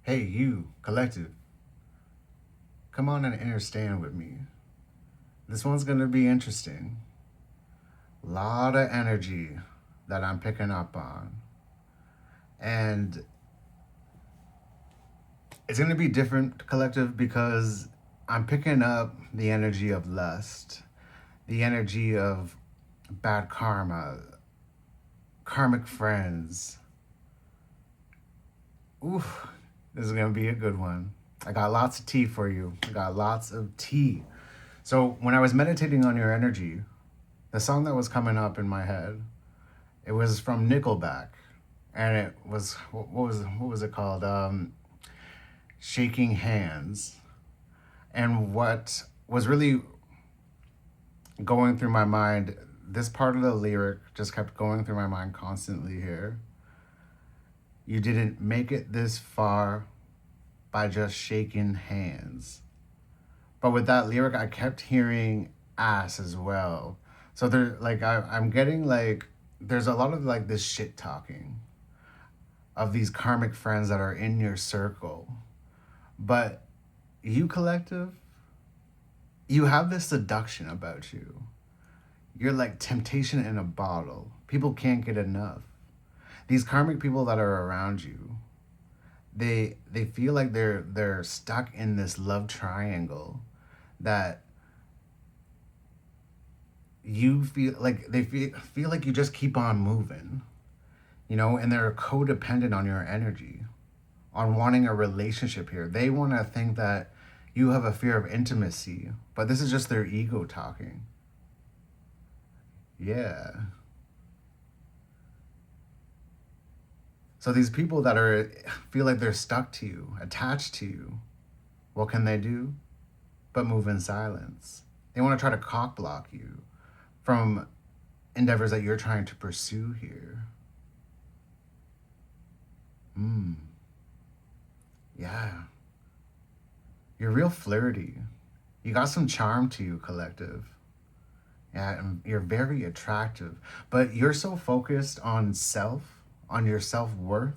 Hey, you, collective, come on and understand with me. This one's gonna be interesting. Lot of energy that I'm picking up on. And it's gonna be different, collective, because I'm picking up the energy of lust, the energy of bad karma, karmic friends. Oof, this is gonna be a good one. I got lots of tea for you. I got lots of tea. So when I was meditating on your energy, the song that was coming up in my head, it was from Nickelback, and it was what was it called? Shaking Hands. And what was really going through my mind, this part of the lyric just kept going through my mind constantly here. You didn't make it this far by just shaking hands. But with that lyric, I kept hearing ass as well. So there, like, I'm getting like, there's a lot of like this shit talking of these karmic friends that are in your circle. But you, collective, you have this seduction about you. You're like temptation in a bottle. People can't get enough. These karmic people that are around you, they feel like they're stuck in this love triangle that you feel like feel like you just keep on moving, and they're codependent on your energy, on wanting a relationship here. They want to think that you have a fear of intimacy, but this is just their ego talking. Yeah. So these people that are feel like they're stuck to you, attached to you, what can they do but move in silence? They want to try to cock block you from endeavors that you're trying to pursue here. Mm, yeah. You're real flirty. You got some charm to you, collective. Yeah, and you're very attractive. But you're so focused on self, on your self-worth.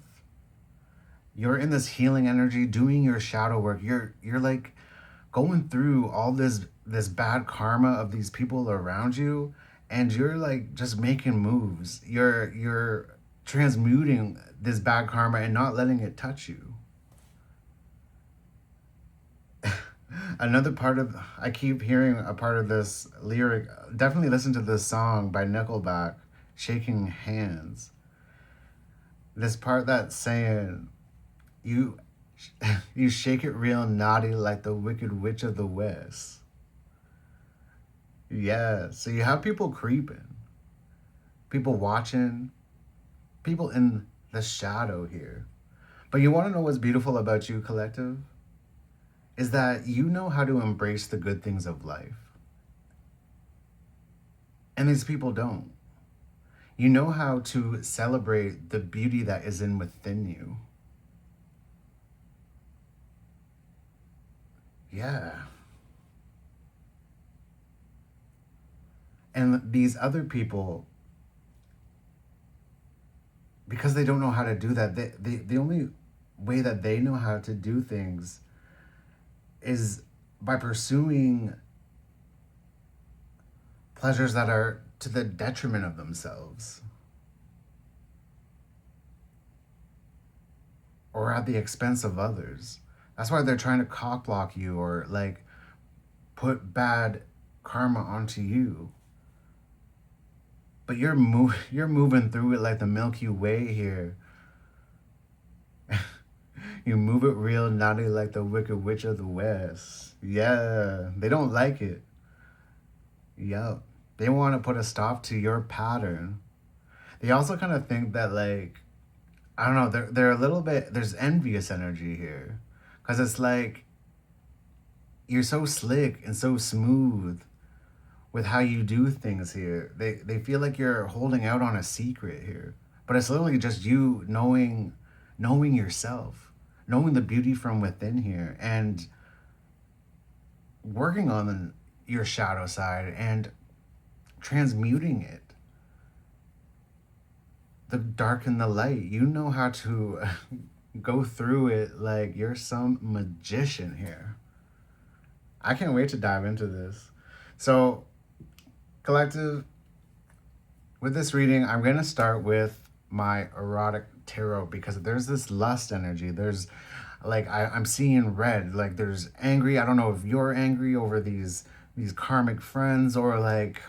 You're in this healing energy, doing your shadow work. You're like going through all this bad karma of these people around you, and you're like just making moves. You're transmuting this bad karma and not letting it touch you. Another part of I keep hearing a part of this lyric. Definitely listen to this song by Nickelback, "Shaking Hands." This part that's saying you you shake it real naughty like the Wicked Witch of the West. Yeah, so you have people creeping, people watching, people in the shadow here. But you want to know what's beautiful about you, collective? Is that you know how to embrace the good things of life. And these people don't. You know how to celebrate the beauty that is in within you. Yeah. And these other people, because they don't know how to do that, the only way that they know how to do things is by pursuing pleasures that are to the detriment of themselves or at the expense of others. That's why they're trying to cock block you or like put bad karma onto you. But you're moving through it like the Milky Way here. You move it real naughty like the Wicked Witch of the West. Yeah, they don't like it. Yup. They want to put a stop to your pattern. They also kind of think that like I don't know, they're a little bit there's envious energy here. Cuz it's like you're so slick and so smooth with how you do things here. They feel like you're holding out on a secret here. But it's literally just you knowing yourself, knowing the beauty from within here and working on your shadow side and transmuting it. The dark and the light. You know how to go through it like you're some magician here. I can't wait to dive into this. So, collective, with this reading, I'm going to start with my erotic tarot because there's this lust energy. There's like I'm seeing red. Like there's angry. I don't know if you're angry over these karmic friends or like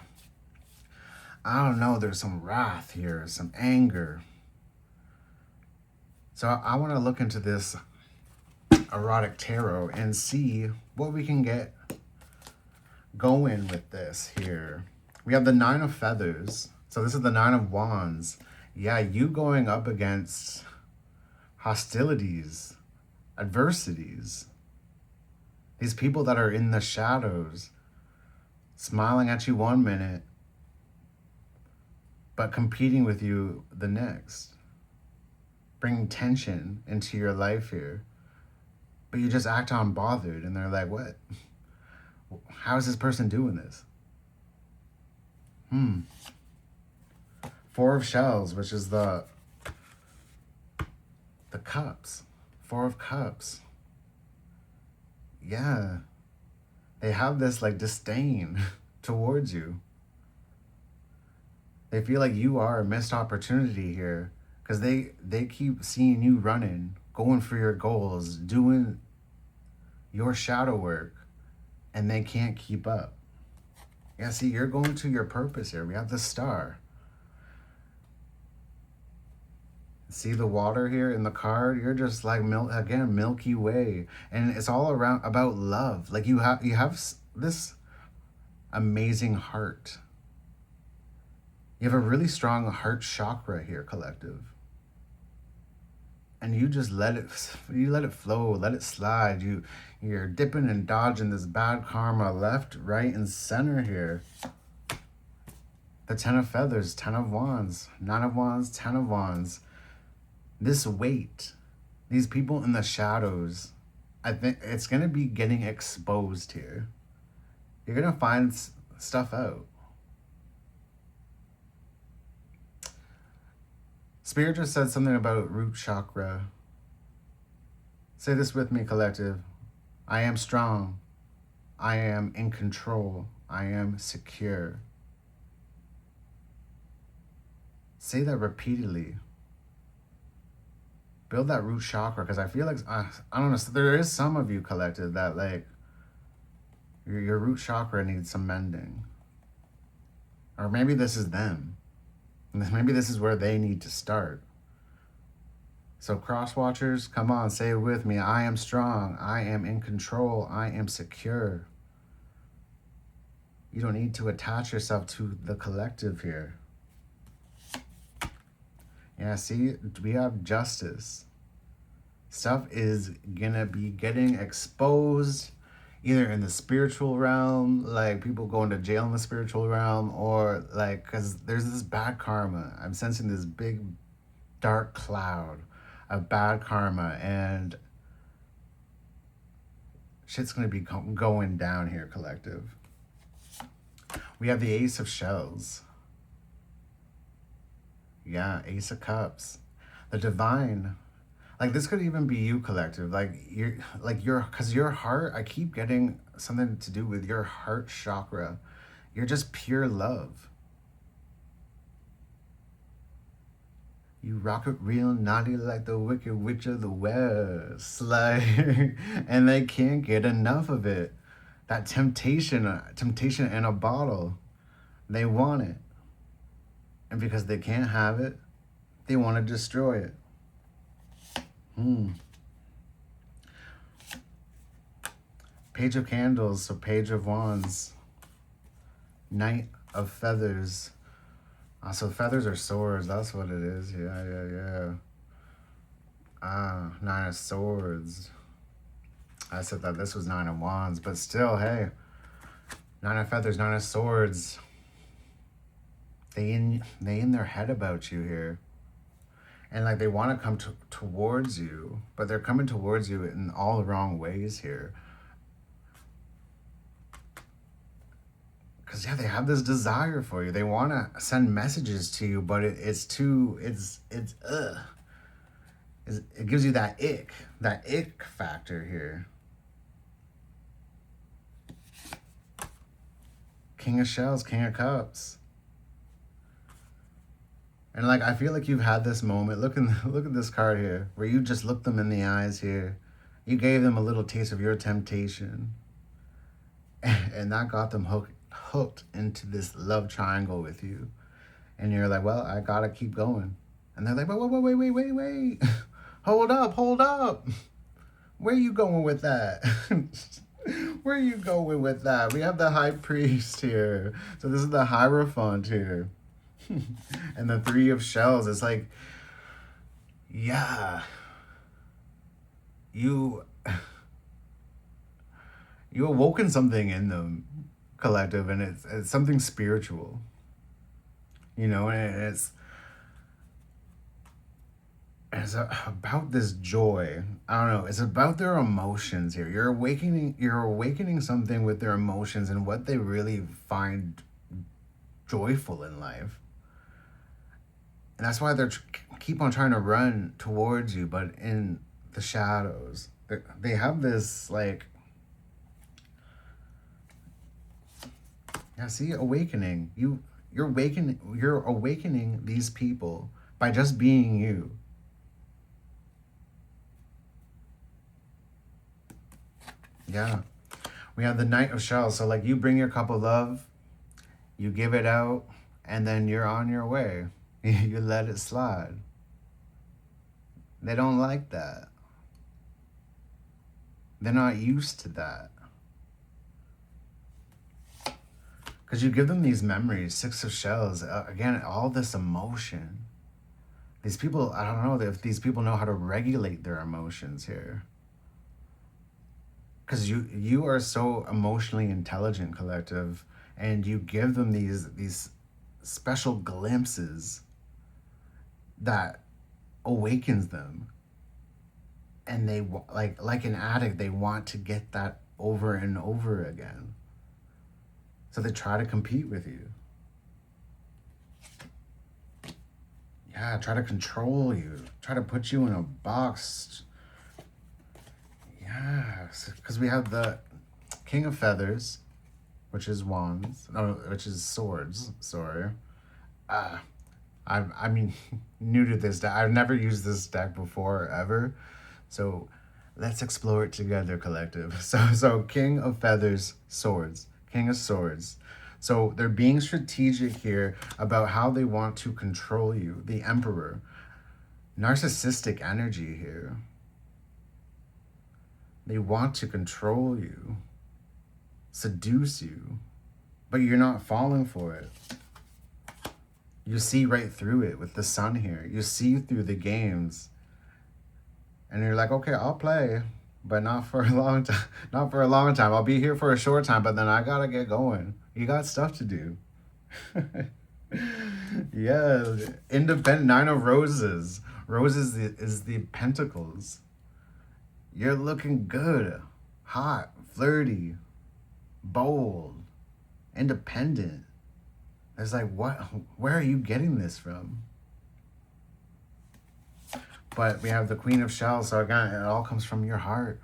I don't know, there's some wrath here, some anger. So I want to look into this erotic tarot and see what we can get going with this here. We have the Nine of Feathers. So this is the Nine of Wands. Yeah, you going up against hostilities, adversities. These people that are in the shadows, smiling at you one minute, but competing with you the next. Bringing tension into your life here. But you just act unbothered and they're like, what? How is this person doing this? Four of Shells, which is the cups. Four of Cups. Yeah. They have this like disdain towards you. They feel like you are a missed opportunity here because they keep seeing you running, going for your goals, doing your shadow work, and they can't keep up. Yeah, see, you're going to your purpose here. We have the Star. See the water here in the card? You're just like Milky Way, and it's all around about love. Like you have this amazing heart. You have a really strong heart chakra here, collective. And you just let it flow, let it slide. You're dipping and dodging this bad karma left, right, and center here. The Ten of Feathers, Ten of Wands, Nine of Wands, Ten of Wands. This weight, these people in the shadows, I think it's going to be getting exposed here. You're going to find stuff out. Spirit just said something about root chakra. Say this with me, collective. I am strong. I am in control. I am secure. Say that repeatedly. Build that root chakra, because I feel like, I don't know, so there is some of you, collective, that like, your root chakra needs some mending. Or maybe this is them. Maybe this is where they need to start. So cross watchers, come on, say it with me. I am strong. I am in control. I am secure. You don't need to attach yourself to the collective here. Yeah, see, we have justice. Stuff is gonna be getting exposed either in the spiritual realm, like people going to jail in the spiritual realm, or like, because there's this bad karma. I'm sensing this big dark cloud of bad karma, and shit's gonna be going down here, collective. We have the Ace of Shells. Yeah, Ace of Cups. The Divine. Like this could even be you, collective. Because your heart, I keep getting something to do with your heart chakra. You're just pure love. You rock it real naughty like the Wicked Witch of the West. Like, and they can't get enough of it. That temptation in a bottle. They want it. And because they can't have it, they want to destroy it. Page of Candles, so Page of Wands. Knight of Feathers. So feathers are swords, that's what it is. Yeah. Nine of Swords. I said that this was Nine of Wands, but still, hey. Nine of Feathers, Nine of Swords. They in their head about you here. And like they want to come towards you, but they're coming towards you in all the wrong ways here. Because, yeah, they have this desire for you. They want to send messages to you, but it's is it gives you that ick factor here. King of Shells, King of Cups. And like I feel like you've had this moment. Look at this card here, where you just looked them in the eyes here. You gave them a little taste of your temptation, and that got them hooked into this love triangle with you. And you're like, well, I gotta keep going. And they're like, wait, hold up. Where are you going with that? Where are you going with that? We have the High Priest here. So this is the Hierophant here. And the Three of Shells. It's like, yeah, you awoken something in them, collective, and it's something spiritual. You know, and it's about this joy. I don't know. It's about their emotions here. You're awakening something with their emotions and what they really find joyful in life. And that's why they're keep on trying to run towards you, but in the shadows. They have this like, yeah, see, awakening. You're awakening these people by just being you. Yeah. We have the Knight of Shells. So like you bring your cup of love, you give it out, and then you're on your way. You let it slide. They don't like that. They're not used to that. Because you give them these memories, Six of Shells, again, all this emotion. These people, I don't know if these people know how to regulate their emotions here. Because you are so emotionally intelligent, collective, and you give them these special glimpses that awakens them, and they like an addict, they want to get that over and over again, so they try to compete with you. Yeah, try to control you, try to put you in a box. Yeah, because we have the King of Feathers, which is wands, no, which is swords, sorry. I mean, new to this deck. I've never used this deck before, ever. So let's explore it together, collective. So King of Feathers, swords. King of Swords. So they're being strategic here about how they want to control you. The Emperor. Narcissistic energy here. They want to control you. Seduce you. But you're not falling for it. You see right through it with the Sun here. You see through the games. And you're like, okay, I'll play, but not for a long time. Not for a long time. I'll be here for a short time, but then I gotta get going. You got stuff to do. Yeah, independent. Nine of Roses. Roses is the Pentacles. You're looking good, hot, flirty, bold, independent. It's like, what? Where are you getting this from? But we have the Queen of Shells. So again, it all comes from your heart.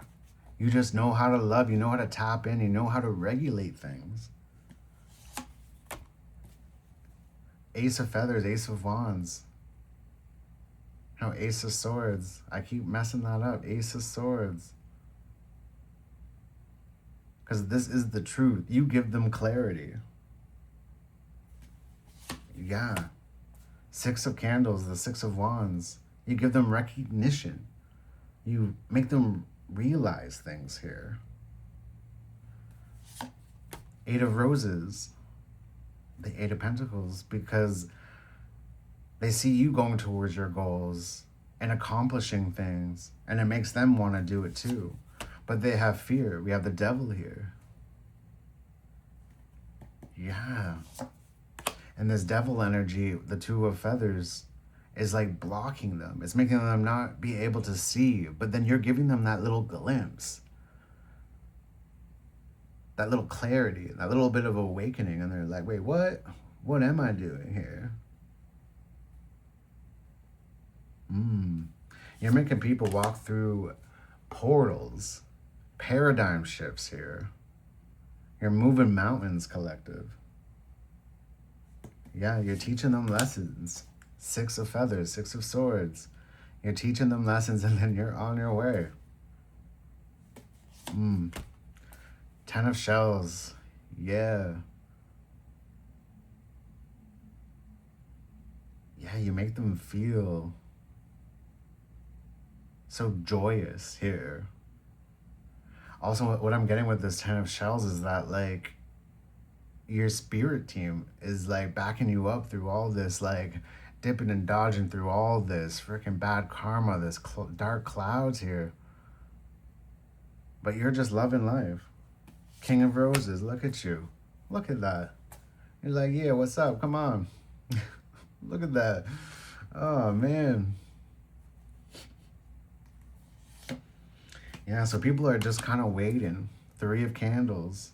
You just know how to love. You know how to tap in. You know how to regulate things. Ace of Feathers, Ace of Wands. No, Ace of Swords. I keep messing that up. Ace of Swords. Because this is the truth. You give them clarity. Yeah. Six of Candles, the Six of Wands. You give them recognition. You make them realize things here. Eight of Roses. The Eight of Pentacles. Because they see you going towards your goals and accomplishing things. And it makes them want to do it too. But they have fear. We have the Devil here. Yeah. And this Devil energy, the Two of Feathers, is like blocking them. It's making them not be able to see. But then you're giving them that little glimpse. That little clarity. That little bit of awakening. And they're like, wait, what? What am I doing here? You're making people walk through portals, paradigm shifts here. You're moving mountains, collective. Yeah, you're teaching them lessons. 6 of feathers, 6 of swords. You're teaching them lessons and then you're on your way. 10 of shells. Yeah. Yeah, you make them feel so joyous here. Also, what I'm getting with this 10 of shells is that, like, your spirit team is, like, backing you up through all this, like, dipping and dodging through all this freaking bad karma, this dark clouds here. But you're just loving life. King of Roses, look at you. Look at that. You're like, yeah, what's up? Come on. Look at that. Oh, man. Yeah, so people are just kind of waiting. 3 of Candles.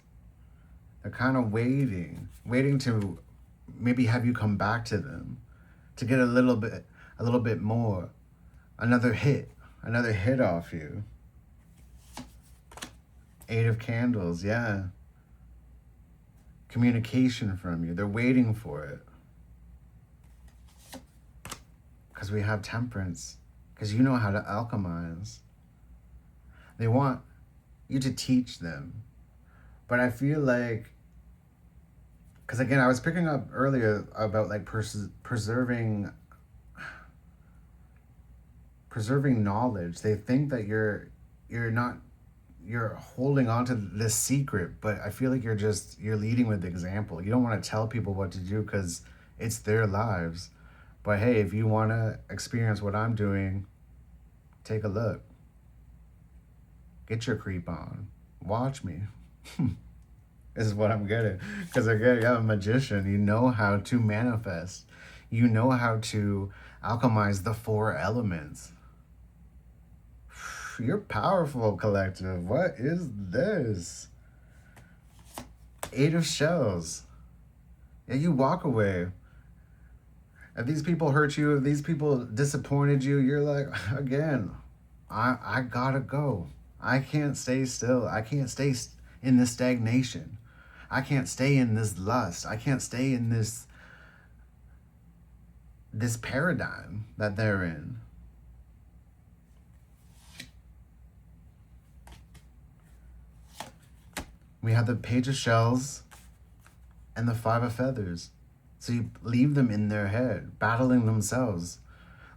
They're kind of waiting to maybe have you come back to them, to get a little bit more, another hit off you. 8 of Candles, yeah. Communication from you. They're waiting for it. Because we have Temperance. Because you know how to alchemize. They want you to teach them. But I feel like, because again, I was picking up earlier about like preserving knowledge. They think that you're holding on to this secret, but I feel like you're leading with example. You don't want to tell people what to do because it's their lives. But hey, if you want to experience what I'm doing, take a look. Get your creep on. Watch me. This is what I'm getting. Because again, you're a magician. You know how to manifest. You know how to alchemize the 4 elements. You're powerful, collective. What is this? 8 of Shells. Yeah, you walk away. If these people hurt you, if these people disappointed you, you're like, again, I gotta go. I can't stay still. I can't stay in this stagnation. I can't stay in this lust. I can't stay in this paradigm that they're in. We have the Page of Shells and the 5 of Feathers. So you leave them in their head, battling themselves.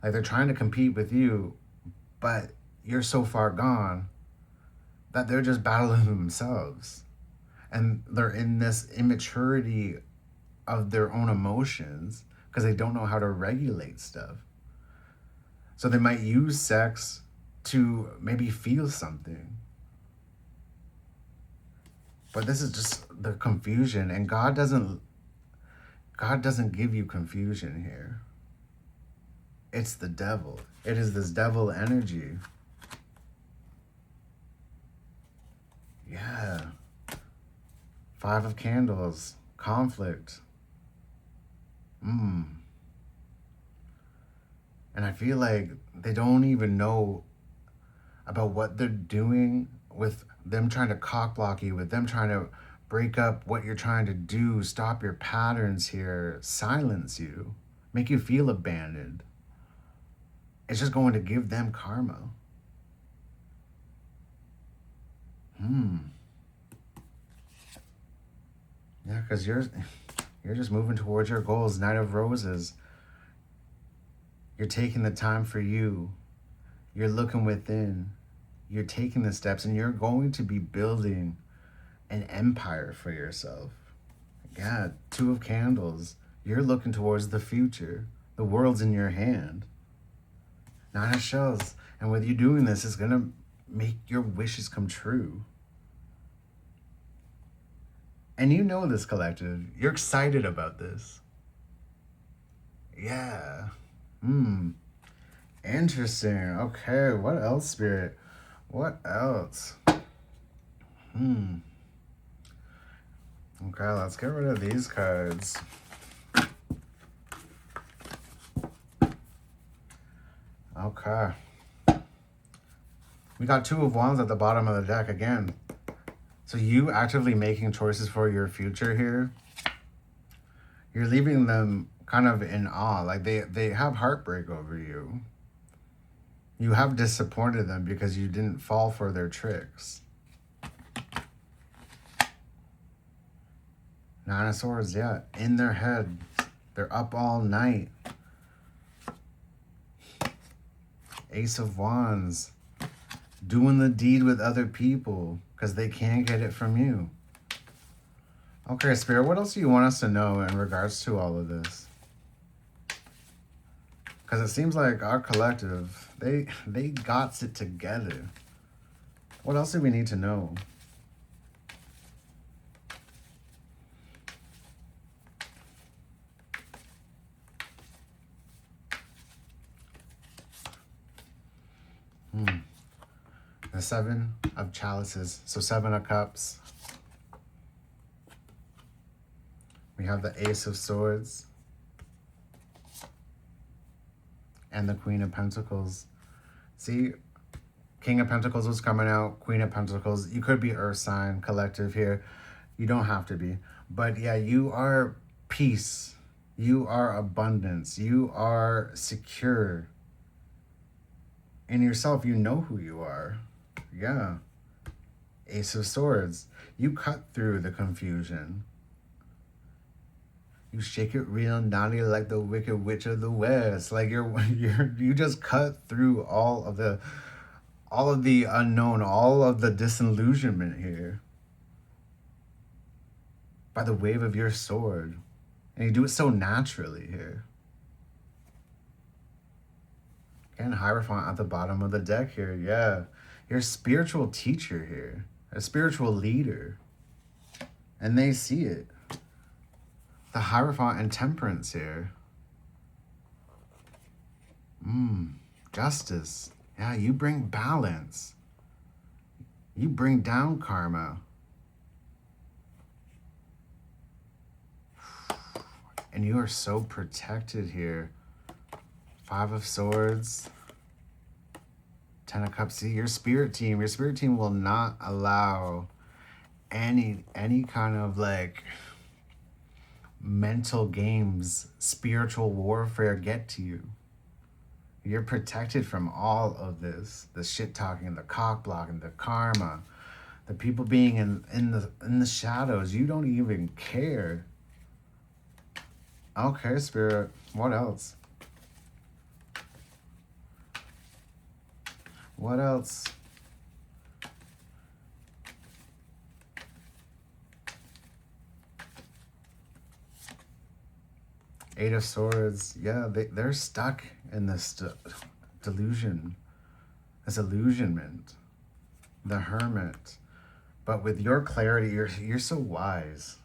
Like they're trying to compete with you, but you're so far gone that they're just battling themselves. And they're in this immaturity of their own emotions because they don't know how to regulate stuff. So they might use sex to maybe feel something. But this is just the confusion, and God doesn't give you confusion here. It's the devil. It is this devil energy. Yeah. 5 of Candles. Conflict. And I feel like they don't even know about what they're doing, with them trying to cock block you, with them trying to break up what you're trying to do, stop your patterns here, silence you, make you feel abandoned. It's just going to give them karma. Yeah, because you're just moving towards your goals. Knight of Roses. You're taking the time for you. You're looking within. You're taking the steps, and you're going to be building an empire for yourself. Yeah, 2 of Candles. You're looking towards the future. The world's in your hand. 9 of Shells. And with you doing this, it's going to make your wishes come true. And you know this, collective. You're excited about this. Yeah. Interesting. Okay, what else, Spirit? What else? Okay, let's get rid of these cards. Okay. We got Two of Wands at the bottom of the deck again. So you actively making choices for your future here, you're leaving them kind of in awe. Like they have heartbreak over you. You have disappointed them because you didn't fall for their tricks. Nine of Swords, yeah, in their head. They're up all night. Ace of Wands, doing the deed with other people because they can't get it from you. Okay, Spirit, what else do you want us to know in regards to all of this? Because it seems like our collective, they got it together. What else do we need to know? The Seven of Chalices. So Seven of Cups. We have the Ace of Swords. And the Queen of Pentacles. See, King of Pentacles was coming out. Queen of Pentacles. You could be Earth sign collective here. You don't have to be. But yeah, you are peace. You are abundance. You are secure. In yourself, you know who you are. Yeah. Ace of Swords. You cut through the confusion. You shake it real naughty like the Wicked Witch of the West. Like you just cut through all of the unknown, all of the disillusionment here by the wave of your sword. And you do it so naturally here. And Hierophant at the bottom of the deck here, yeah. You're a spiritual teacher here, a spiritual leader. And they see it. The Hierophant and Temperance here. Justice. Yeah, you bring balance. You bring down karma. And you are so protected here. Five of Swords. Ten of Cups. See, your spirit team will not allow any kind of like mental games, spiritual warfare get to you. You're protected from all of this. The shit talking, the cock blocking, the karma, the people being in the shadows. You don't even care. Okay, Spirit. What else? What else? Eight of Swords. Yeah, they're stuck in this delusion, this illusionment. The Hermit. But with your clarity, you're so wise.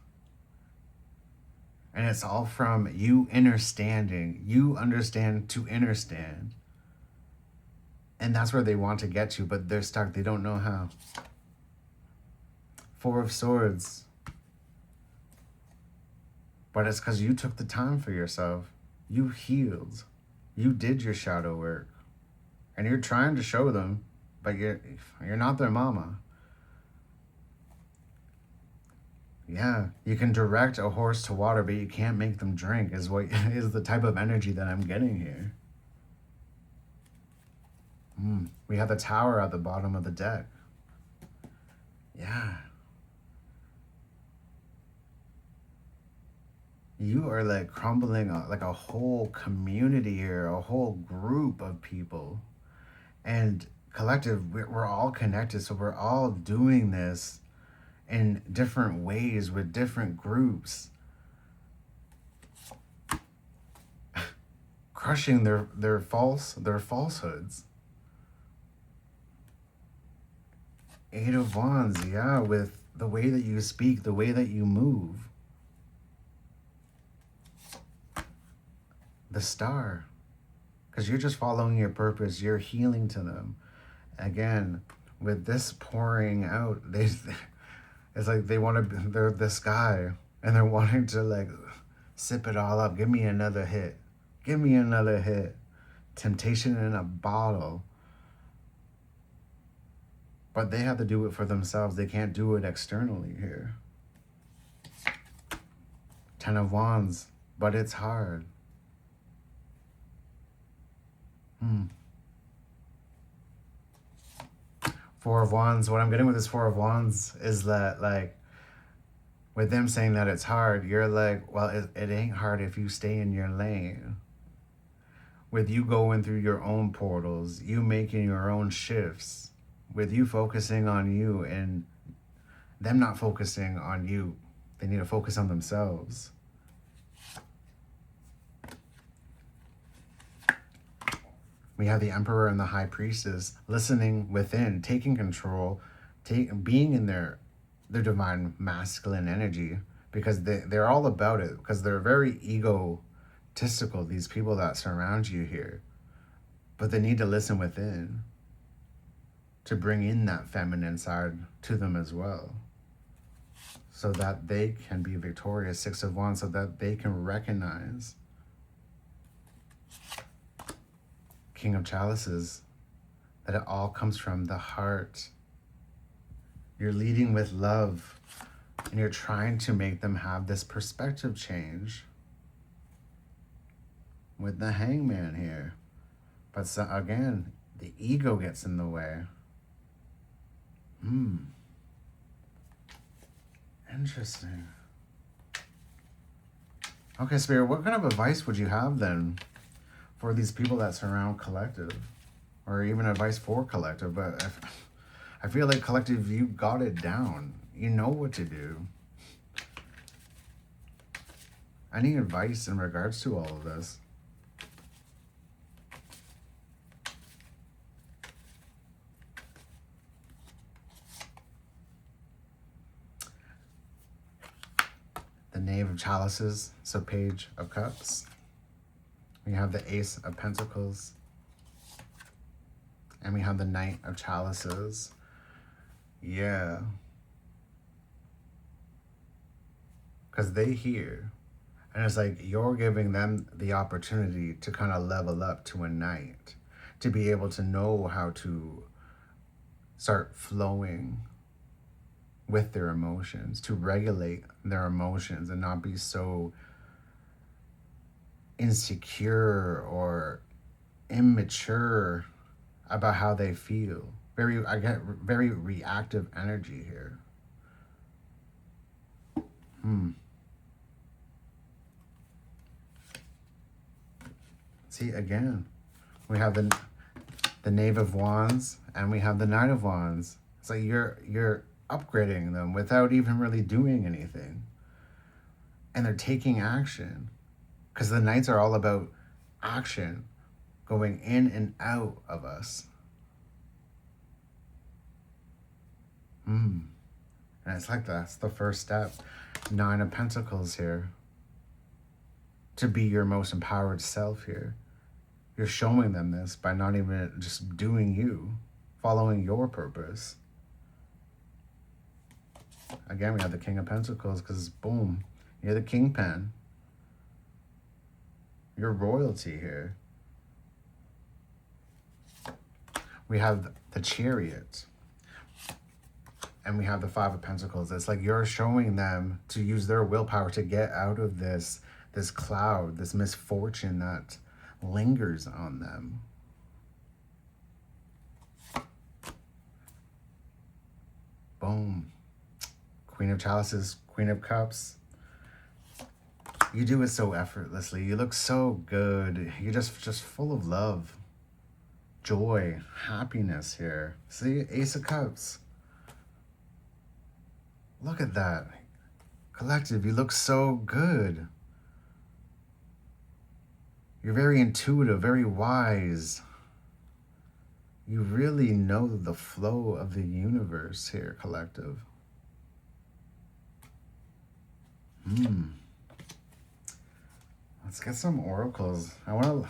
And it's all from you understanding. You understand to understand. And that's where they want to get you, but they're stuck. They don't know how. Four of Swords. But it's because you took the time for yourself. You healed. You did your shadow work. And you're trying to show them, but you're not their mama. Yeah, you can direct a horse to water, but you can't make them drink, is the type of energy that I'm getting here. We have the Tower at the bottom of the deck. Yeah. You are like crumbling like a whole community here, a whole group of people. And collective, we're all connected, so we're all doing this in different ways with different groups. Crushing their falsehoods. Eight of Wands, yeah, with the way that you speak, the way that you move. The Star, because you're just following your purpose. You're healing to them. Again, with this pouring out, it's like they're this guy, and they're wanting to like sip it all up. Give me another hit. Give me another hit. Temptation in a bottle. but they have to do it for themselves. They can't do it externally here. 10 of Wands, but it's hard. Four of Wands, what I'm getting with this Four of Wands is that, like, with them saying that it's hard, you're like, well, it ain't hard if you stay in your lane. With you going through your own portals, you making your own shifts, with you focusing on you and them not focusing on you. They need to focus on themselves. We have the Emperor and the High Priestess listening within, taking control, being in their divine masculine energy, because they're all about it, because they're very egotistical, these people that surround you here. But they need to listen within to bring in that feminine side to them as well, so that they can be victorious. Six of Wands, so that they can recognize. King of Chalices, that it all comes from the heart. You're leading with love, and you're trying to make them have this perspective change with the Hangman here. But so, again, the ego gets in the way. Interesting. Okay, Spirit, what kind of advice would you have then for these people that surround Collective, or even advice for Collective? But I feel like Collective, you got it down. You know what to do. Any advice in regards to all of this? The Knave of Chalices, so Page of Cups. We have the Ace of Pentacles. And we have the Knight of Chalices. Yeah. Because they hear. And it's like you're giving them the opportunity to kind of level up to a knight. To be able to know how to start flowing with their emotions. To regulate their emotions and not be so insecure or immature about how they feel. I get very reactive energy here. See, again, we have the Knave of Wands and we have the Knight of Wands. It's like you're upgrading them without even really doing anything. And they're taking action. Because the Knights are all about action, going in and out of us. And it's like that's the first step. 9 of Pentacles here. To be your most empowered self here. You're showing them this by not even just doing you, following your purpose. Again, we have the King of Pentacles because, boom, you're the kingpin. You're royalty here. We have the Chariot. And we have the 5 of Pentacles. It's like you're showing them to use their willpower to get out of this cloud, this misfortune that lingers on them. Boom. Queen of Chalices, Queen of Cups. You do it so effortlessly. You look so good. You're just full of love, joy, happiness here. See, Ace of Cups. Look at that. Collective, you look so good. You're very intuitive, very wise. You really know the flow of the universe here, Collective. Let's get some oracles. I want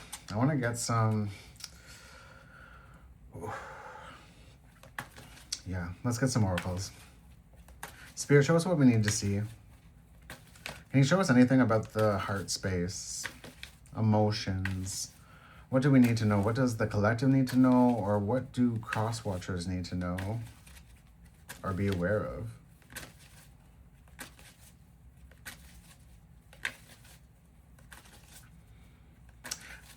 to get some. Yeah, let's get some oracles. Spirit, show us what we need to see. Can you show us anything about the heart space, emotions? What do we need to know? What does the collective need to know? Or what do cross watchers need to know? or be aware of.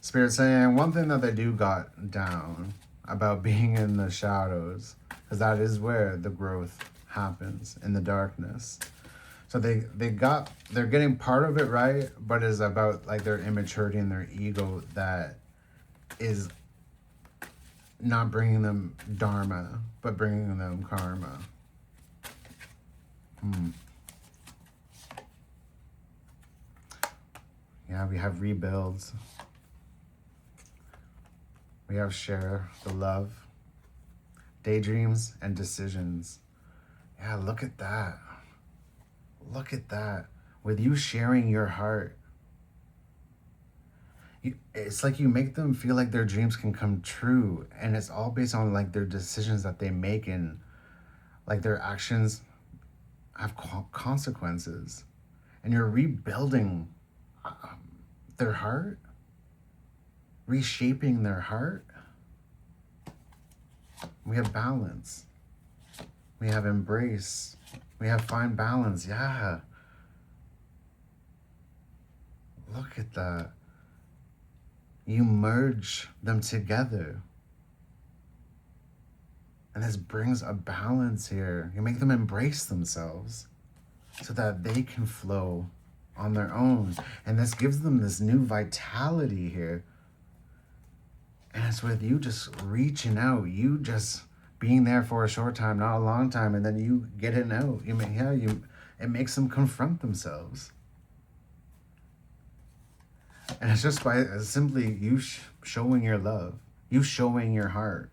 Spirit saying one thing that they do got down about being in the shadows, because that is where the growth happens, in the darkness. So they're getting part of it right, but it's about like their immaturity and their ego that is not bringing them dharma, but bringing them karma. Yeah, we have rebuilds. We have share the love, daydreams, and decisions. Yeah, look at that. Look at that. With you sharing your heart, it's like you make them feel like their dreams can come true. And it's all based on like their decisions that they make, and like their actions have consequences. And you're rebuilding their heart, reshaping their heart. We have balance. We have embrace. We have find balance. Yeah. Look at that. You merge them together. And this brings a balance here. You make them embrace themselves so that they can flow on their own. And this gives them this new vitality here. And it's with you just reaching out, you just being there for a short time, not a long time, and then you getting out. It makes them confront themselves. And it's just by simply you showing your love, you showing your heart.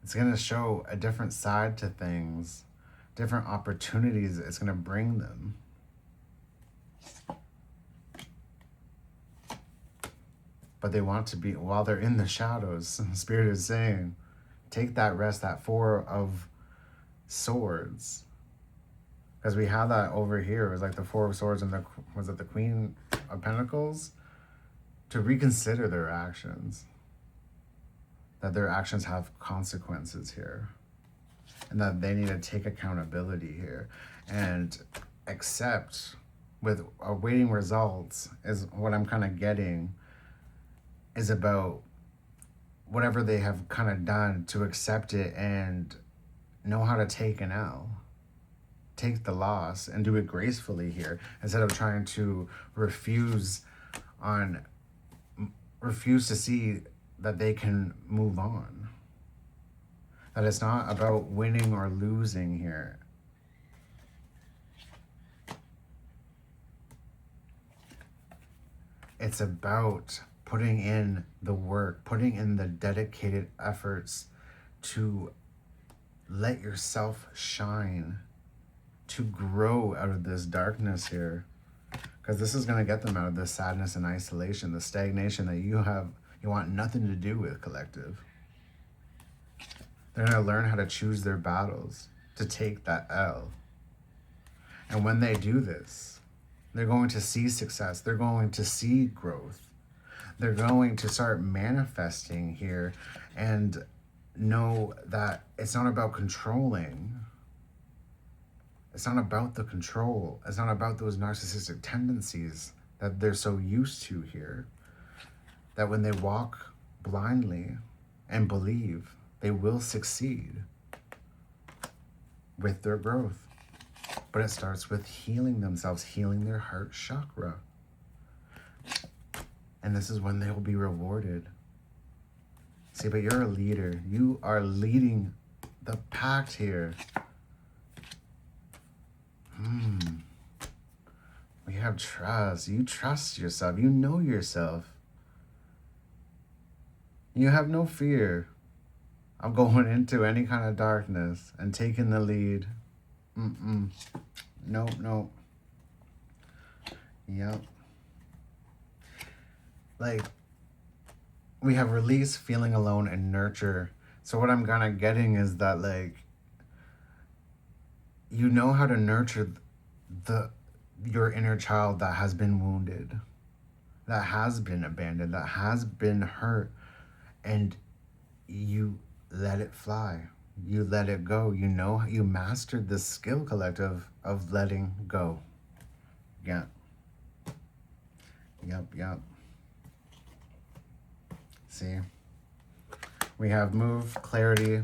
It's going to show a different side to things, different opportunities it's going to bring them. But they want to be, while they're in the shadows, Spirit is saying, take that rest, that Four of Swords. Because we have that over here. It was like the Four of Swords and was it the Queen of Pentacles? To reconsider their actions. That their actions have consequences here. And that they need to take accountability here. And accept, with awaiting results, is what I'm kind of getting, is about whatever they have kind of done, to accept it and know how to take an L. Take the loss and do it gracefully here, instead of trying to refuse to see that they can move on. That it's not about winning or losing here. It's about putting in the work, putting in the dedicated efforts to let yourself shine, to grow out of this darkness here. Because this is going to get them out of this sadness and isolation, the stagnation that you want nothing to do with, collective. They're going to learn how to choose their battles, to take that L. And when they do this, they're going to see success. They're going to see growth. They're going to start manifesting here and know that it's not about controlling. It's not about the control. It's not about those narcissistic tendencies that they're so used to here. That when they walk blindly and believe, they will succeed with their growth. But it starts with healing themselves, healing their heart chakra. And this is when they will be rewarded. See, but you're a leader. You are leading the pact here. We have trust. You trust yourself. You know yourself. You have no fear of going into any kind of darkness and taking the lead. Nope. Yep. Like, we have release, feeling alone, and nurture. So what I'm kind of getting is that, like, you know how to nurture your inner child that has been wounded, that has been abandoned, that has been hurt, and you let it fly. You let it go. You know, you mastered the skill, collective, of letting go. Yeah. Yep. See? We have move, clarity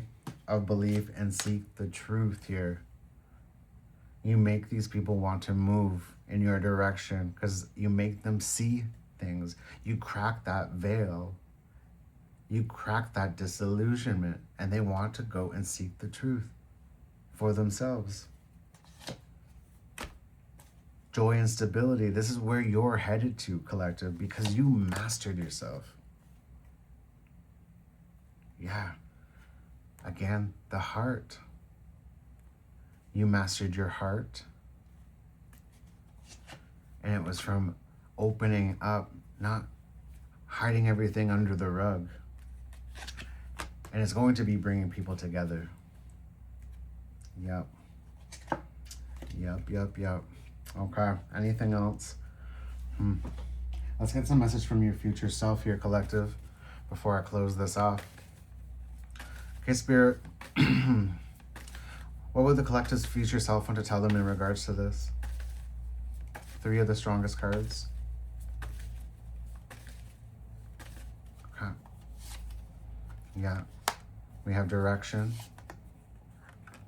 of belief, and seek the truth here. You make these people want to move in your direction because you make them see things. You crack that veil. You crack that disillusionment, and they want to go and seek the truth for themselves. Joy and stability. This is where you're headed to, collective, because you mastered yourself. Yeah. Again, the heart. You mastered your heart. And it was from opening up, not hiding everything under the rug. And it's going to be bringing people together. Yep. Okay, anything else? Let's get some message from your future self here, collective, before I close this off. Okay, Spirit, what would the collective's future self want to tell them in regards to this? 3 of the strongest cards. Okay. Yeah. We have direction,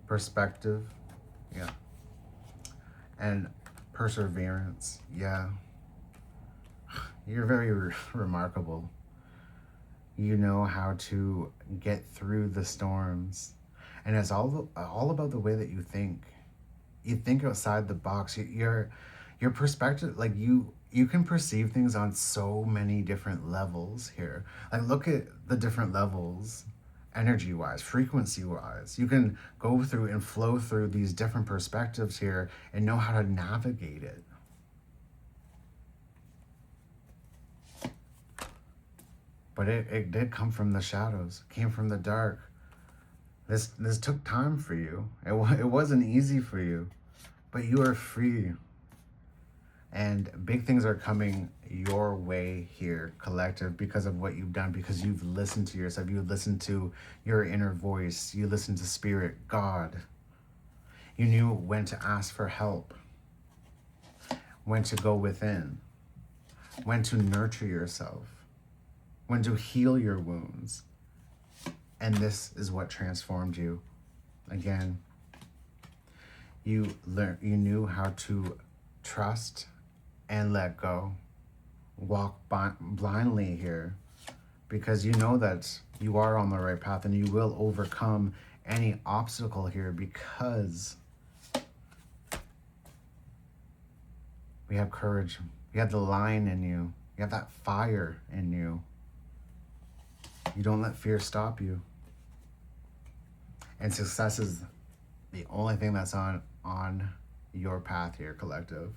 perspective, yeah, and perseverance. Yeah. You're very remarkable. You know how to get through the storms. And it's all about the way that you think. You think outside the box. Your perspective, like you can perceive things on so many different levels here. Like look at the different levels, energy-wise, frequency-wise. You can go through and flow through these different perspectives here and know how to navigate it. But it did come from the shadows, came from the dark. This took time for you. It wasn't easy for you, but you are free. And big things are coming your way here, collective, because of what you've done, because you've listened to yourself, you listened to your inner voice, you listened to Spirit, God. You knew when to ask for help, when to go within, when to nurture yourself, when to heal your wounds. And this is what transformed you. Again, you knew how to trust and let go. Walk blindly here, because you know that you are on the right path and you will overcome any obstacle here, because we have courage. You have the lion in you. You have that fire in you. You don't let fear stop you. And success is the only thing that's on your path here, collective.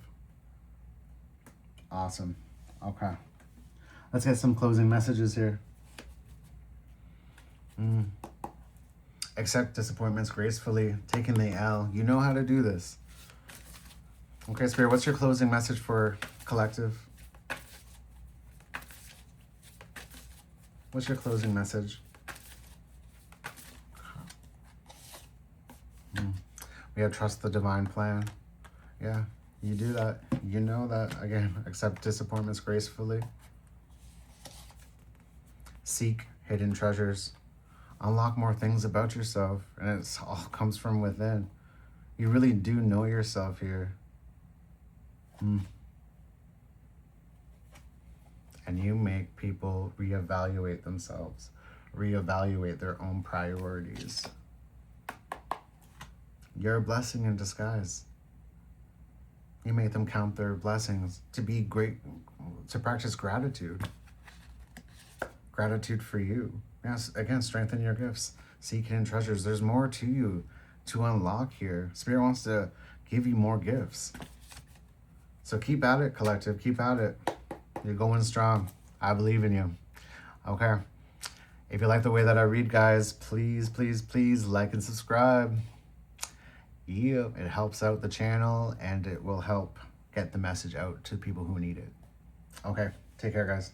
Awesome. Okay. Let's get some closing messages here. Accept disappointments gracefully, taking the L. You know how to do this. Okay, Spirit, what's your closing message for collective? What's your closing message? We have trust the divine plan. Yeah, you do that. You know that. Again, accept disappointments gracefully. Seek hidden treasures. Unlock more things about yourself. And it all comes from within. You really do know yourself here. And you make people reevaluate themselves. Reevaluate their own priorities. You're a blessing in disguise. You make them count their blessings, to be great, to practice gratitude. Gratitude for you. Yes, again, strengthen your gifts. Seek hidden treasures. There's more to you to unlock here. Spirit wants to give you more gifts. So keep at it, collective. Keep at it. You're going strong. I believe in you. Okay. If you like the way that I read, guys, please like and subscribe. Yeah, it helps out the channel and it will help get the message out to people who need it. Okay, take care, guys.